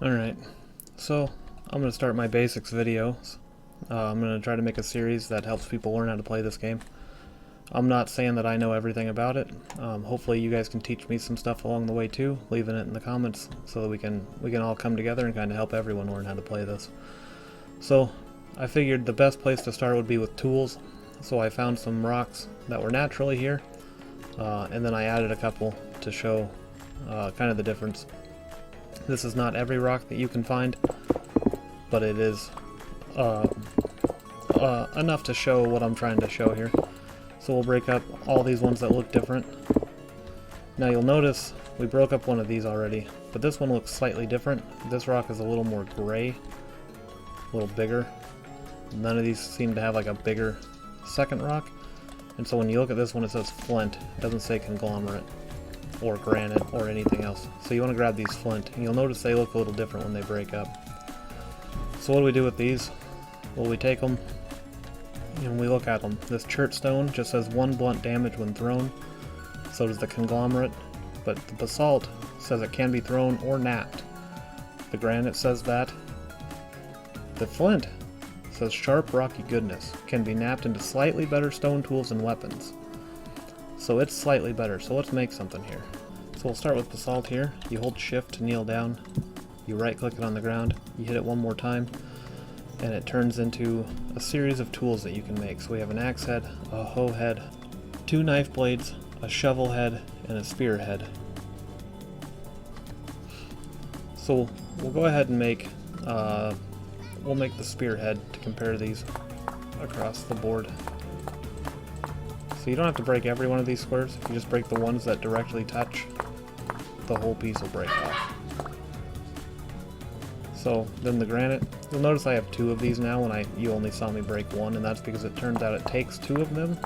Alright, so I'm going to start my basics videos. I'm going to try to make a series that helps people learn how to play this game. I'm not saying that I know everything about it. Hopefully you guys can teach me some stuff along the way too, leaving it in the comments so that we can all come together and kind of help everyone learn how to play this. So I figured the best place to start would be with tools. So I found some rocks that were naturally here, and then I added a couple to show kind of the difference. This is not every rock that you can find, but it is enough to show what I'm trying to show here. So we'll break up all these ones that look different. Now you'll notice we broke up one of these already, but this one looks slightly different. This rock is a little more gray, a little bigger. None of these seem to have like a bigger second rock. And so when you look at this one, it says flint. It doesn't say conglomerate or granite or anything else. So you want to grab these flint, and you'll notice they look a little different when they break up. So what do we do with these? Well, we take them and we look at them. This chert stone just says 1 blunt damage when thrown. So does the conglomerate, but the basalt says it can be thrown or napped. The granite says that. The flint says sharp rocky goodness, can be napped into slightly better stone tools and weapons. So it's slightly better, so let's make something here. So we'll start with basalt here. You hold shift to kneel down, you right click it on the ground, you hit it one more time, and it turns into a series of tools that you can make. So we have an axe head, a hoe head, 2 knife blades, a shovel head, and a spear head. So we'll go ahead and make we'll make the spearhead to compare these across the board. So you don't have to break every one of these squares. If you just break the ones that directly touch, the whole piece will break off. So then the granite, you'll notice I have 2 of these now when you only saw me break 1, and that's because it turns out it takes 2 of them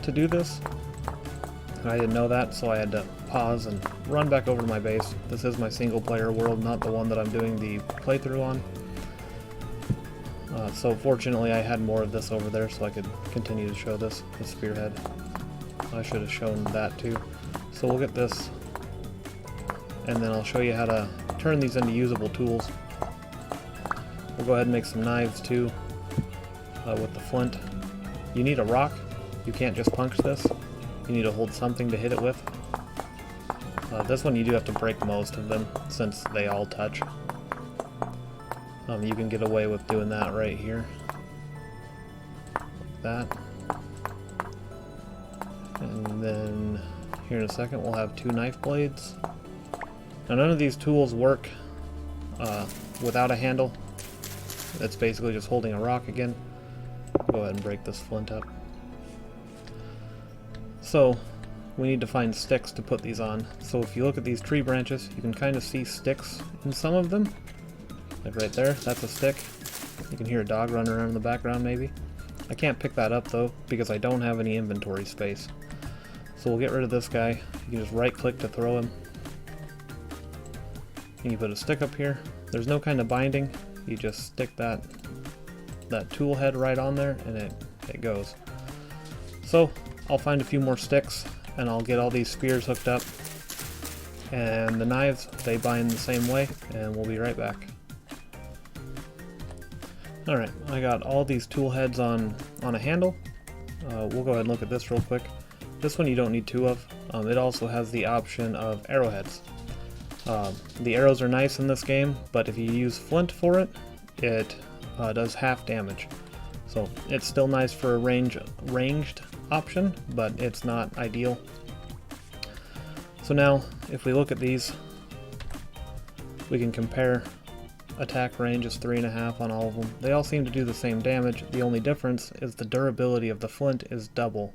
to do this. And I didn't know that, so I had to pause and run back over to my base. This is my single player world, not the one that I'm doing the playthrough on. So fortunately I had more of this over there so I could continue to show this, the spearhead. I should have shown that too. So we'll get this, and then I'll show you how to turn these into usable tools. We'll go ahead and make some knives too, with the flint. You need a rock. You can't just punch this. You need to hold something to hit it with. This one you do have to break most of them since they all touch. You can get away with doing that right here. Like that. And then here in a second we'll have 2 knife blades. Now none of these tools work without a handle. It's basically just holding a rock again. Go ahead and break this flint up. So we need to find sticks to put these on. So if you look at these tree branches, you can kind of see sticks in some of them. Like right there, that's a stick. You can hear a dog running around in the background maybe. I can't pick that up though because I don't have any inventory space. So we'll get rid of this guy. You can just right click to throw him. And you put a stick up here. There's no kind of binding. You just stick that tool head right on there and it goes. So I'll find a few more sticks and I'll get all these spears hooked up. And the knives, they bind the same way, and we'll be right back. Alright, I got all these tool heads on a handle. We'll go ahead and look at this real quick. This one you don't need 2 of. It also has the option of arrowheads. The arrows are nice in this game, but if you use flint for it, it does half damage. So it's still nice for a ranged option, but it's not ideal. So now, if we look at these, we can compare. Attack range is 3.5 on all of them. They all seem to do the same damage. The only difference is the durability of the flint is double.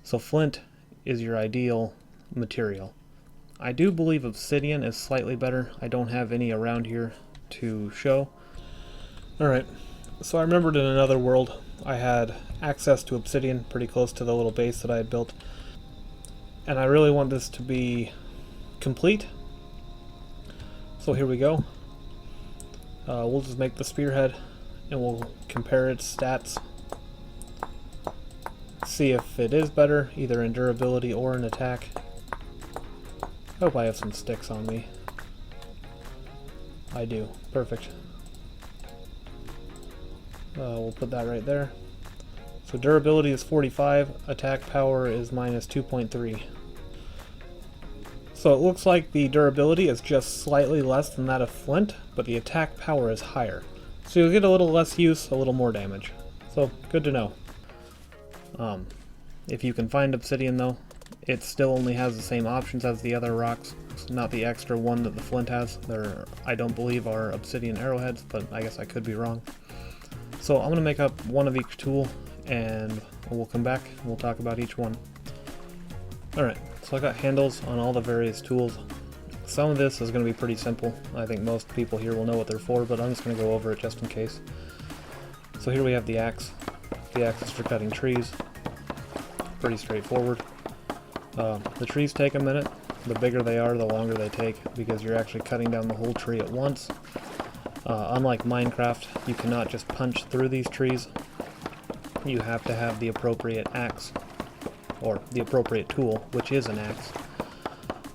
So flint is your ideal material. I do believe obsidian is slightly better. I don't have any around here to show. Alright, so I remembered in another world I had access to obsidian pretty close to the little base that I had built. And I really want this to be complete. So here we go. We'll just make the spearhead and we'll compare its stats. See if it is better, either in durability or in attack. I hope I have some sticks on me. I do. Perfect. We'll put that right there. So durability is 45, attack power is minus 2.3. So it looks like the durability is just slightly less than that of flint, but the attack power is higher. So you'll get a little less use, a little more damage. So, good to know. If you can find obsidian though, it still only has the same options as the other rocks. It's not the extra one that the flint has. There, I don't believe, are obsidian arrowheads, but I guess I could be wrong. So I'm going to make up one of each tool, and we'll come back and we'll talk about each one. Alright, so I got handles on all the various tools. Some of this is going to be pretty simple. I think most people here will know what they're for, but I'm just going to go over it just in case. So here we have the axe. The axe is for cutting trees. Pretty straightforward. The trees take a minute. The bigger they are, the longer they take, because you're actually cutting down the whole tree at once. Unlike Minecraft, you cannot just punch through these trees. You have to have the appropriate axe, or the appropriate tool, which is an axe,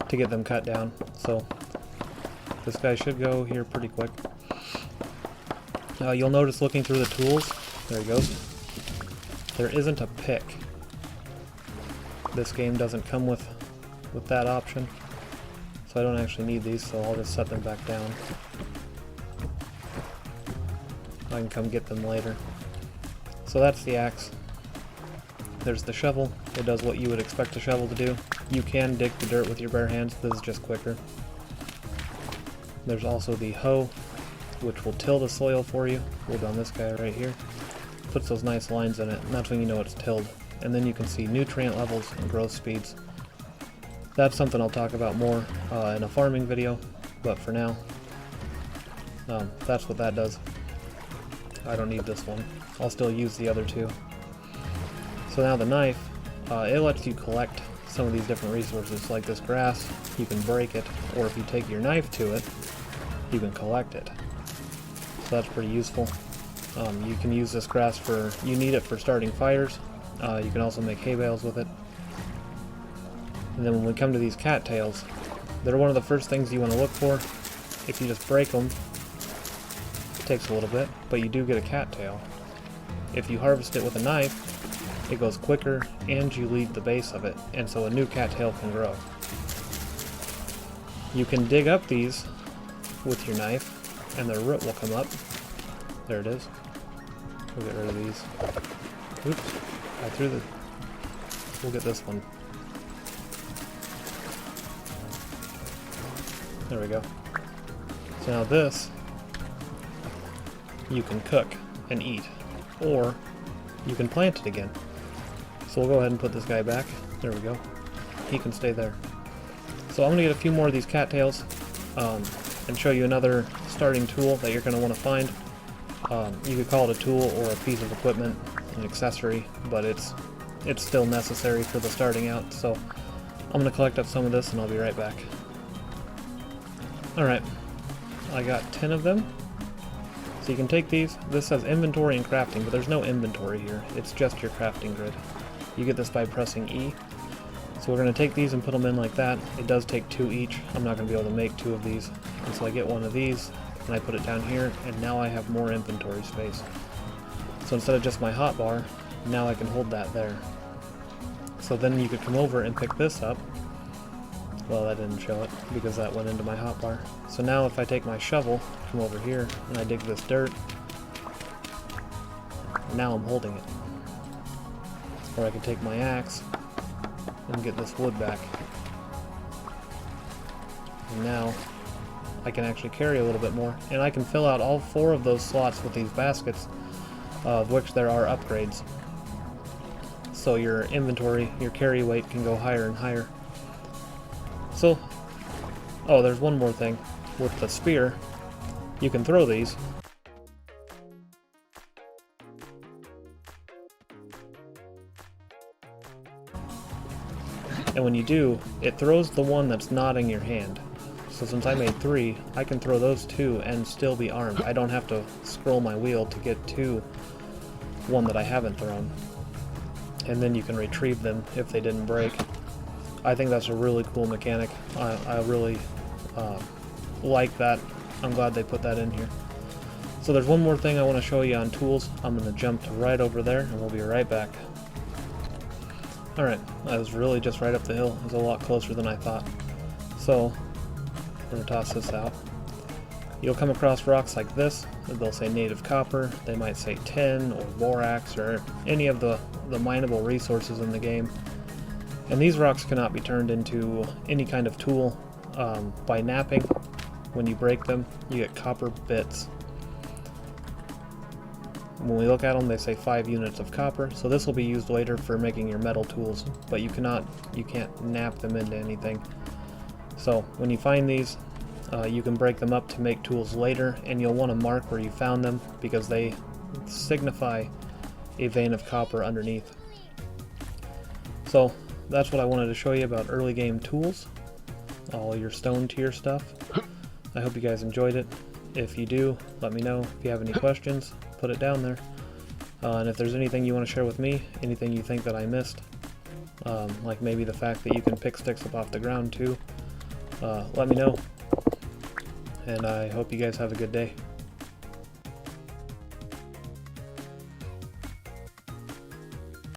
to get them cut down. So this guy should go here pretty quick. You'll notice looking through the tools, there he goes, there isn't a pick. This game doesn't come with that option, so I don't actually need these, so I'll just set them back down. I can come get them later. So that's the axe. There's the shovel. It does what you would expect a shovel to do. You can dig the dirt with your bare hands, this is just quicker. There's also the hoe, which will till the soil for you. We'll go on this guy right here. Puts those nice lines in it, and that's when you know it's tilled. And then you can see nutrient levels and growth speeds. That's something I'll talk about more in a farming video, but for now, that's what that does. I don't need this one. I'll still use the other two. So now the knife, it lets you collect some of these different resources, like this grass. You can break it, or if you take your knife to it, you can collect it. So that's pretty useful. You can use this grass you need it for starting fires. You can also make hay bales with it. And then when we come to these cattails, they're one of the first things you want to look for. If you just break them, it takes a little bit, but you do get a cattail. If you harvest it with a knife, it goes quicker and you leave the base of it, and so a new cattail can grow. You can dig up these with your knife and their root will come up. There it is. We'll get rid of these. Oops, I threw the... We'll get this one. There we go. So now this, you can cook and eat, or you can plant it again. So we'll go ahead and put this guy back. There we go. He can stay there. So I'm going to get a few more of these cattails and show you another starting tool that you're going to want to find. You could call it a tool or a piece of equipment, an accessory, but it's still necessary for the starting out. So I'm going to collect up some of this and I'll be right back. Alright, I got 10 of them. So you can take these. This says inventory and crafting, but there's no inventory here. It's just your crafting grid. You get this by pressing E. So we're going to take these and put them in like that. It does take 2 each. I'm not going to be able to make 2 of these. And so I get one of these, and I put it down here, and now I have more inventory space. So instead of just my hotbar, now I can hold that there. So then you could come over and pick this up. Well, that didn't show it, because that went into my hotbar. So now if I take my shovel, come over here, and I dig this dirt, now I'm holding it. Or I can take my axe and get this wood back. And now I can actually carry a little bit more, and I can fill out all 4 of those slots with these baskets, of which there are upgrades. So your inventory, your carry weight can go higher and higher. So, oh, there's one more thing. With the spear, you can throw these. And when you do, it throws the one that's not in your hand. So since I made 3, I can throw those 2 and still be armed. I don't have to scroll my wheel to get to one that I haven't thrown. And then you can retrieve them if they didn't break. I think that's a really cool mechanic. I really like that I'm glad they put that in here. So there's one more thing I want to show you on tools. I'm going to jump to right over there and we'll be right back. Alright, I was really just right up the hill. It was a lot closer than I thought. So, we're going to toss this out. You'll come across rocks like this. They'll say native copper, they might say tin or borax or any of the mineable resources in the game. And these rocks cannot be turned into any kind of tool by napping. When you break them, you get copper bits. When we look at them, they say 5 units of copper, so this will be used later for making your metal tools, but you can't nap them into anything. So when you find these, you can break them up to make tools later, and you'll want to mark where you found them because they signify a vein of copper underneath. So that's what I wanted to show you about early game tools, all your stone tier stuff. I hope you guys enjoyed it. If you do, let me know. If you have any questions, put it down there. And if there's anything you want to share with me, anything you think that I missed, like maybe the fact that you can pick sticks up off the ground too, let me know. And I hope you guys have a good day.